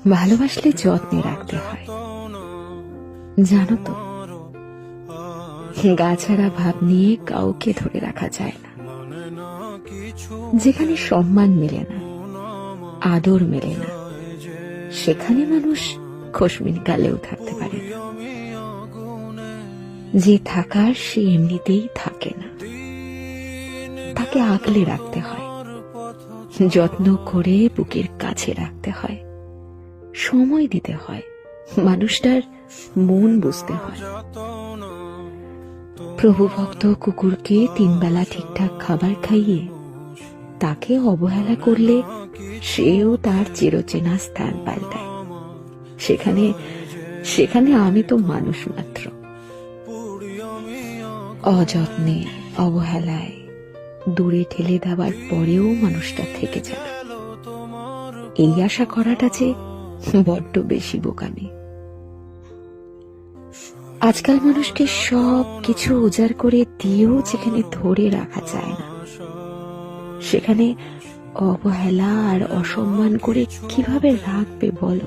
ভালোবাসলে যত্নে রাখতে হয়, জানো তো। গাছাড়া ভাব নিয়ে কাউকে ধরে রাখা যায় না। যেখানে সম্মান মেলে না, আদর মেলে না, সেখানে মানুষ খোশমিন কালেও থাকতে পারে না। যে থাকার সে এমনিতেই থাকে না, তাকে আগলে রাখতে হয়, যত্ন করে বুকের কাছে রাখতে হয়, সময় দিতে হয়, মানুষটার মন বুঝতে হয়। প্রভুভক্ত কুকুরকে 3 বেলা ঠিকঠাক খাবার খাইয়ে তাকে অবহেলা করলে সেও তার চিরচেনা স্থান পাল্টায়। সেখানে সেখানে আমি তো মানুষ মাত্র। অযত্নে, অবহেলায় দূরে ঠেলে দেওয়ার পরেও মানুষটা থেকে যাবে, এই আশা করাটা যে বড্ড বেশি বোকামি। আজকাল মানুষকে সব কিছু উজাড় করে দিয়েও যেখানে ধরে রাখা যায় না, সেখানে অবহেলা আর অসম্মান করে কিভাবে রাখবে বলো?